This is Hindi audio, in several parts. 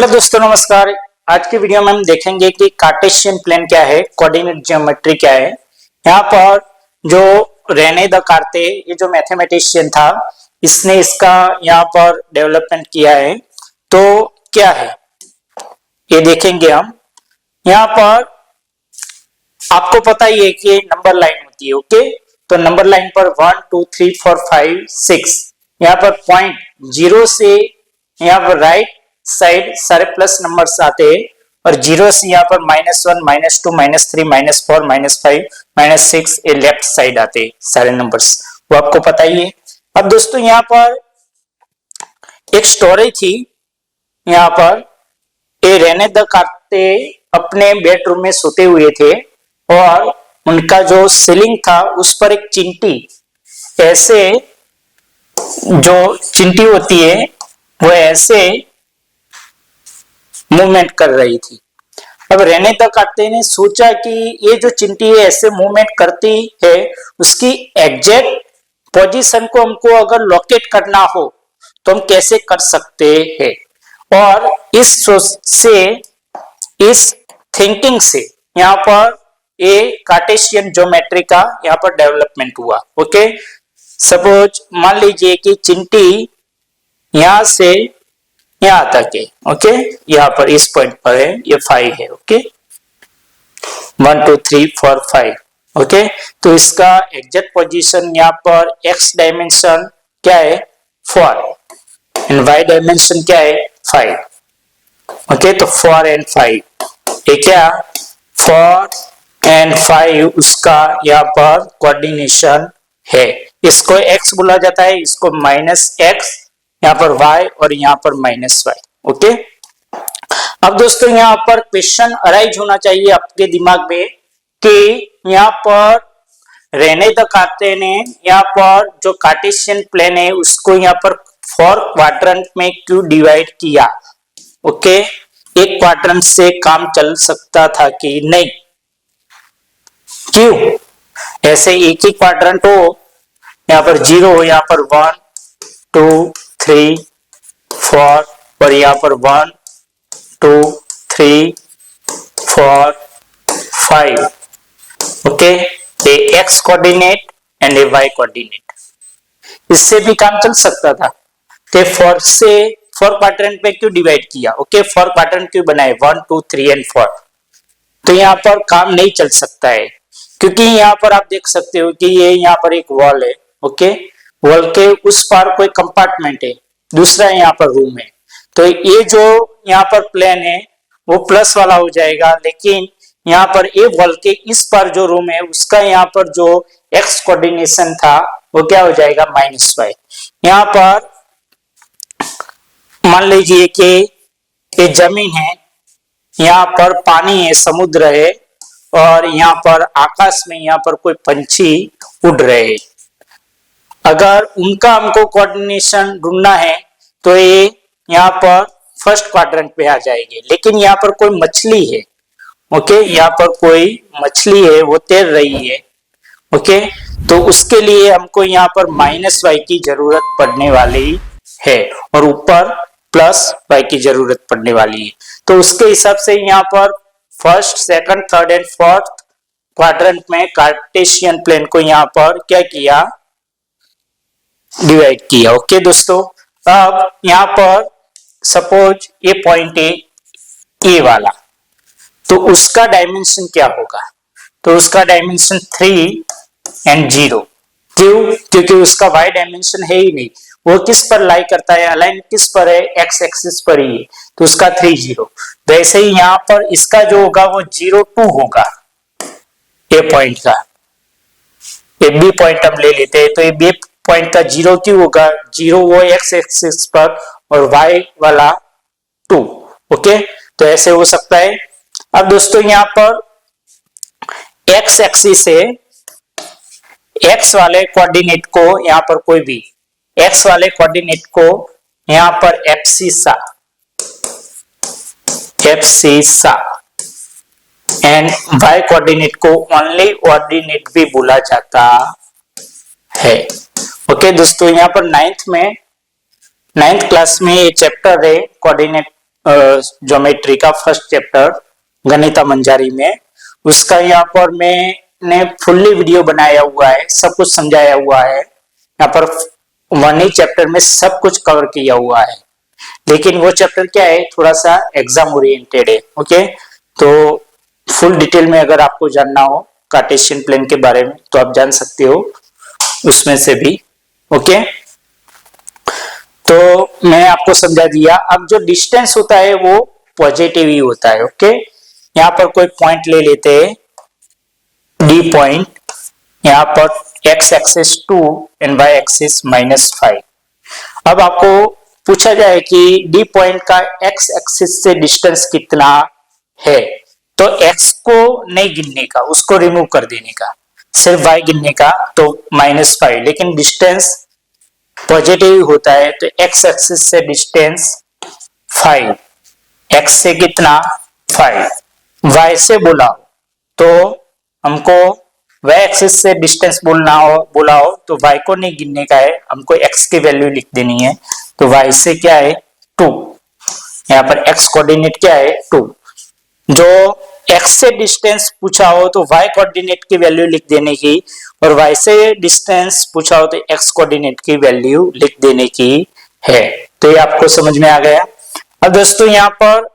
हेलो दोस्तों, नमस्कार। आज की वीडियो में हम देखेंगे कि कार्टेशियन प्लेन क्या है, कोऑर्डिनेट ज्योमेट्री क्या है। यहाँ पर जो रेने द कार्ते, ये जो मैथमेटिशियन था, इसने इसका यहाँ पर डेवलपमेंट किया है। तो क्या है ये देखेंगे हम। यहाँ पर आपको पता ही है कि नंबर लाइन होती है। ओके, तो नंबर लाइन पर 1 2 3 4 5 6 यहाँ पर पॉइंट 0 से यहाँ पर राइट साइड सारे प्लस नंबर्स आते हैं और 0 से यहाँ पर -1 -2 -3 -4 -5 -6 ये लेफ्ट साइड आते हैं सारे नंबर्स, वो आपको पता ही है। अब दोस्तों यहाँ पर एक स्टोरी थी। यहाँ पर ये रेने द कार्ते अपने बेडरूम में सोते हुए थे और उनका जो सीलिंग था उस पर एक चिंटी, ऐसे जो चिंटी होती है वो ऐसे मूवमेंट कर रही थी। अब रेने द कार्ते ने सोचा कि ये जो चिंटी है ऐसे मूवमेंट करती है, उसकी एग्जैक्ट पोजीशन को हमको अगर लोकेट करना हो तो हम कैसे कर सकते हैं। और इस सोच से, इस थिंकिंग से यहाँ पर ये कार्टेशियन ज्योमेट्री का यहाँ पर डेवलपमेंट हुआ। ओके, सपोज मान लीजिए कि चिंटी यहां से यहां तक है। ओके, यहाँ पर इस पॉइंट पर है, ये 5 है। ओके, 1 2 3 4 5। ओके, तो इसका एग्जैक्ट पोजीशन यहाँ पर x डायमेंशन क्या है 4 एंड y डायमेंशन क्या है 5। ओके, तो 4 एंड 5 ये क्या 4 एंड 5 उसका यहाँ पर कोऑर्डिनेशन है। इसको x बोला जाता है, इसको -x, यहाँ पर y और यहाँ पर -y। ओके, अब दोस्तों यहाँ पर क्वेश्चन अराइज होना चाहिए आपके दिमाग में कि यहाँ पर रेने द कार्ते ने यहाँ पर जो कार्टेशियन प्लेन है उसको यहाँ पर 4 क्वाड्रेंट में क्यों डिवाइड किया। ओके, एक क्वाड्रेंट से काम चल सकता था कि नहीं, क्यों ऐसे एक ही क्वाड्रेंट हो, यहाँ पर 0 हो, यहाँ पर 1 2 3 4 और यहाँ पर 1 2 3 4 5। ओके, ये x कोऑर्डिनेट एंड ये y कोऑर्डिनेट, इससे भी काम चल सकता था। तो 4 से 4 क्वाड्रेंट में क्यों डिवाइड किया। ओके, 4 क्वाड्रेंट क्यों बनाए 1 2 3 एंड 4। तो यहाँ पर काम नहीं चल सकता है क्योंकि यहाँ पर आप देख सकते हो कि ये यहाँ पर एक वॉल है। ओके, वॉल के उस पार कोई कंपार्टमेंट है, दूसरा यहाँ पर रूम है। तो ये जो यहाँ पर प्लेन है वो प्लस वाला हो जाएगा, लेकिन यहाँ पर ये वॉल के इस पर जो रूम है उसका यहाँ पर जो x कोऑर्डिनेशन था वो क्या हो जाएगा -y। यहाँ पर मान लीजिए कि ये जमीन है, यहाँ पर पानी है, समुद्र है और यहाँ पर आकाश में यहाँ पर कोई पंछी उड़ रहे हैं। अगर उनका हमको कोऑर्डिनेशन ढूंढना है तो ये यहाँ पर फर्स्ट क्वाड्रेंट पे आ जाएंगे, लेकिन यहाँ पर कोई मछली है। ओके, यहाँ पर कोई मछली है, वो तैर रही है। ओके, तो उसके लिए हमको यहाँ पर -y की जरूरत पड़ने वाली है और ऊपर +y की जरूरत पड़ने वाली है। तो उसके हिसाब से यहाँ पर first second third and fourth quadrant में कार्टेशियन प्लेन को यहाँ पर क्या किया, डिवाइड किया। ओके दोस्तों, अब यहाँ पर सपोज ये पॉइंट है ए वाला, तो उसका डायमेंशन क्या होगा। तो उसका डायमेंशन 3 एंड 0। क्यों, क्योंकि उसका y डायमेंशन है ही नहीं, वो किस पर लाई करता है, अलाइन किस पर है, x एक्सिस पर ही है, तो उसका 3 0। वैसे ही यहाँ पर इसका जो होगा वो 0 2 होगा। ए पॉइंट का, ये बी पॉइंट हम ले लेते हैं, तो ये बी पॉइंट का 0 क्यों होगा, 0 वो x एक्सिस पर और y वाला 2। ओके, तो ऐसे हो सकता है। अब दोस्तों यहाँ पर x एक्सिस से x वाले कोऑर्डिनेट को यहाँ पर कोई भी x वाले कोऑर्डिनेट को यहाँ पर एब्सिसा एंड y कोऑर्डिनेट को ओनली ऑर्डिनेट भी बोला जाता है। ओके दोस्तों, यहाँ पर 9th क्लास में ये चैप्टर है कोऑर्डिनेट ज्योमेट्री का फर्स्ट चैप्टर गणिता मंजारी में, उसका यहाँ पर मैंने फुल्ली वीडियो बनाया हुआ है, सब कुछ समझाया हुआ है। यहाँ पर वन ही चैप्टर में सब कुछ कवर किया हुआ है, लेकिन वो चैप्टर क्या है, थोड़ा सा एग्जाम ओरिएंटेड है। ओके, तो फुल डिटेल में अगर आपको जानना हो कार्टेशियन प्लेन के बारे में तो आप जान सकते हो उसमें से भी। ओके, तो मैं आपको समझा दिया। अब जो डिस्टेंस होता है वो पॉजिटिव ही होता है। ओके, यहाँ पर कोई पॉइंट ले लेते हैं, डी पॉइंट, यहाँ पर X axis 2 and Y axis -5। अब आपको पूछा जाए कि डी पॉइंट का एक्स एक्सिस से डिस्टेंस कितना है, तो एक्स को नहीं गिनने का, उसको रिमूव कर देने का, सिर्फ वाई गिनने का, तो -5। लेकिन डिस्टेंस पॉजिटिव होता है, तो एक्स एक्सिस से डिस्टेंस 5, एक्स से कितना 5, वाई से बोला तो हमको वाई एक्सिस से डिस्टेंस बोला हो तो वाई को नहीं गिनने का है, हमको एक्स की वैल्यू लिख देनी है। तो वाई से क्या है 2, यहाँ पर एक्स कोऑर्डिनेट क्या है 2। जो एक्स से डिस्टेंस पूछा हो तो वाई कोऑर्डिनेट की वैल्यू लिख देने की, और वाई से डिस्टेंस पूछा हो तो एक्स कोऑर्डिनेट की वैल्यू लिख देने की है। तो ये आपको समझ में आ गया। अब दोस्तों यहाँ पर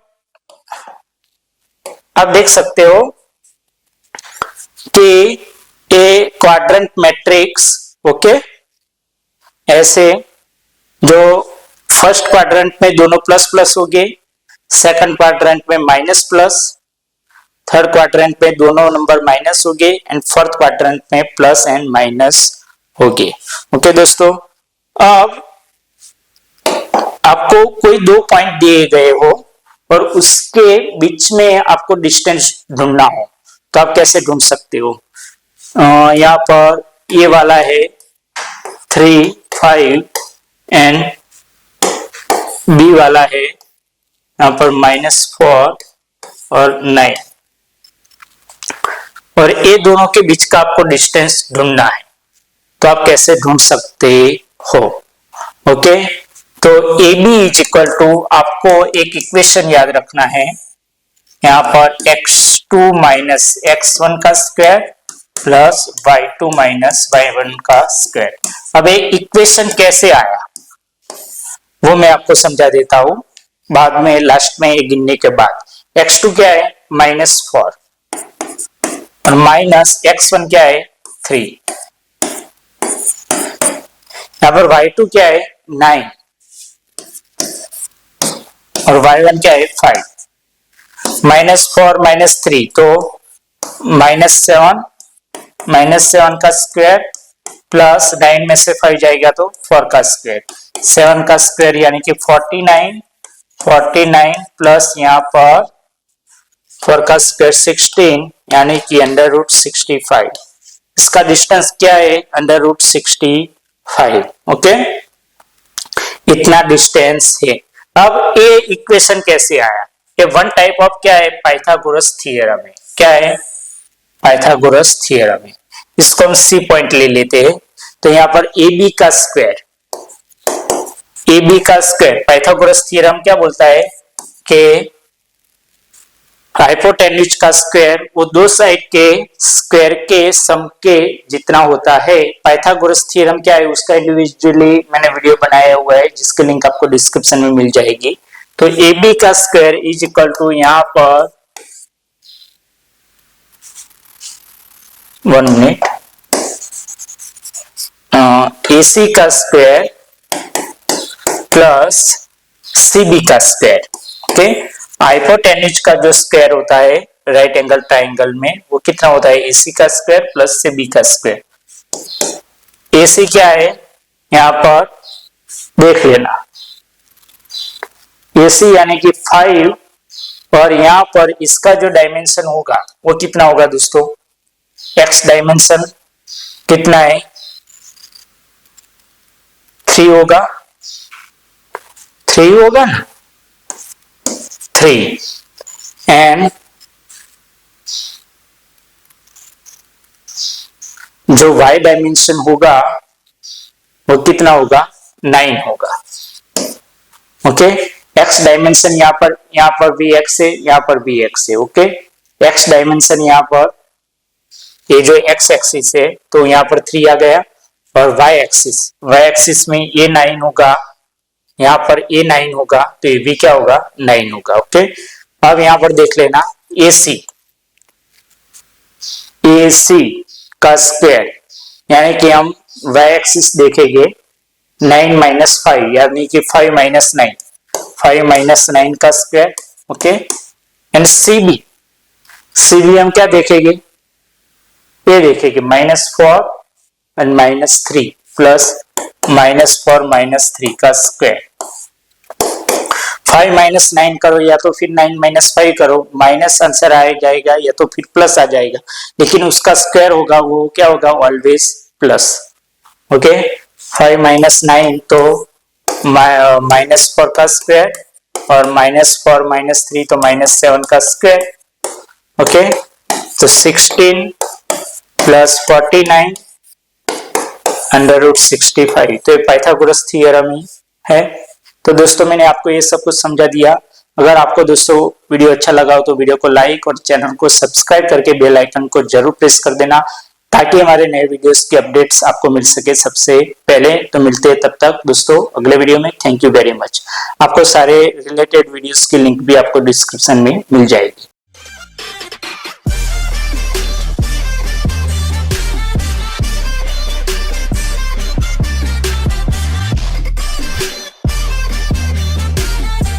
आप देख सकते हो कि ए क्वाड्रेंट मैट्रिक्स, ओके, ऐसे जो फर्स्ट क्वाड्रेंट में दोनों प्लस प्लस हो गए, सेकंड क्वाड्रेंट में माइनस प्लस, थर्ड क्वाड्रेंट में दोनों नंबर माइनस हो गए, एंड फोर्थ क्वाड्रेंट में प्लस एंड माइनस हो गए। ओके दोस्तों, अब आपको कोई दो पॉइंट दिए गए हो और उसके बीच में आपको डिस्टेंस ढूंढना हो, तो आप कैसे ढूंढ सकते हो? यहाँ पर ये वाला है 3, 5 एंड बी वाला है यहाँ पर -4 और 9, और ये दोनों के बीच का आपको डिस्टेंस ढूंढना है, तो आप कैसे ढूंढ सकते हो? ओके, तो A B is equal to, आपको एक इक्वेशन याद रखना है, यहाँ पर x2 माइनस x1 का square plus y2 minus y1 का स्क्वायर। अब ये इक्वेशन कैसे आया वो मैं आपको समझा देता हूं बाद में, लास्ट में ये गिनने के बाद। x2 क्या है -4 और माइनस x1 क्या है 3, यहाँ पर y2 क्या है 9 और y1 क्या है 5, -4 -3 तो -7 का स्क्वायर प्लस 9 में से 5 जाएगा तो 4 का स्क्वायर, 7 का स्क्वायर यानी कि 49 प्लस यहाँ पर 4 का स्क्वायर 16 यानी कि √65। इसका डिस्टेंस क्या है √65। ओके, इतना डिस्टेंस है। अब ये इक्वेशन कैसे आया? ये वन टाइप ऑफ क्या है, पाइथागोरस थ्योरम है। क्या है? पाइथागोरस थ्योरम है। इसको हम सी पॉइंट ले लेते हैं, तो यहाँ पर ए बी का स्क्वायर पाइथागोरस थ्योरम क्या बोलता है कि हाइपोटेन्यूज का स्क्वायर वो दो साइड के स्क्वायर के सम के जितना होता है। पाइथागोरस थ्योरम क्या है उसका इंडिविजुअली मैंने वीडियो बनाया हुआ है, जिसकी लिंक आपको डिस्क्रिप्शन में मिल जाएगी। तो ए बी का स्क्वायर इज इक्वल टू, यहाँ पर 1 मिनट, ए सी का स्क्वायर प्लस सी बी का स्क्वायर। ओके, हाइपोटेन्यूज का जो स्क्वायर होता है राइट एंगल ट्राइंगल में वो कितना होता है, AC का स्क्वायर प्लस CB का स्क्वायर। AC क्या है यहाँ पर देख लेना, AC यानी कि 5, और यहाँ पर इसका जो डायमेंशन होगा वो कितना होगा दोस्तों, X डायमेंशन कितना है 3 होगा ना, 3 एंड जो y डायमेंशन होगा वो कितना होगा 9 होगा। ओके, एक्स डायमेंशन यहाँ पर भी एक्स है, यहाँ पर भी एक्स है। ओके, एक्स डायमेंशन यहाँ पर ये जो एक्स एक्सिस है तो यहाँ पर 3 आ गया, और वाई एक्सिस में ये 9 होगा, यहाँ पर ए 9 होगा, तो ये भी क्या होगा 9 होगा। ओके, अब यहाँ पर देख लेना AC का स्क्वायर, यानी कि हम y एक्सिस देखेंगे 9 माइनस 5, यानी कि 5 माइनस 9, 5 माइनस 9 का स्क्वायर। ओके, एंड CB हम क्या देखेंगे, ये देखेंगे -4 एंड -3 प्लस -4 -3 का स्क्वायर। 5 माइनस 9 करो या तो फिर 9 माइनस 5 करो, माइनस आंसर आ जाएगा या तो फिर प्लस आ जाएगा, लेकिन उसका स्क्वायर होगा वो क्या होगा, ऑलवेज प्लस। ओके, 5 माइनस 9 तो -4 का स्क्वायर, और -4 -3 तो -7 का स्क्वायर। ओके, तो 16 प्लस 49 √65, तो ये पाइथागोरस थ्योरम ही है। तो दोस्तों मैंने आपको ये सब कुछ समझा दिया। अगर आपको दोस्तों वीडियो अच्छा लगा हो तो वीडियो को लाइक और चैनल को सब्सक्राइब करके बेल आइकन को जरूर प्रेस कर देना, ताकि हमारे नए वीडियोस की अपडेट्स आपको मिल सके सबसे पहले। तो मिलते हैं तब तक दोस्तों अगले वीडियो में। Thank you very much. आपको सारे रिलेटेड वीडियोस की लिंक भी आपको डिस्क्रिप्शन में मिल जाएगी।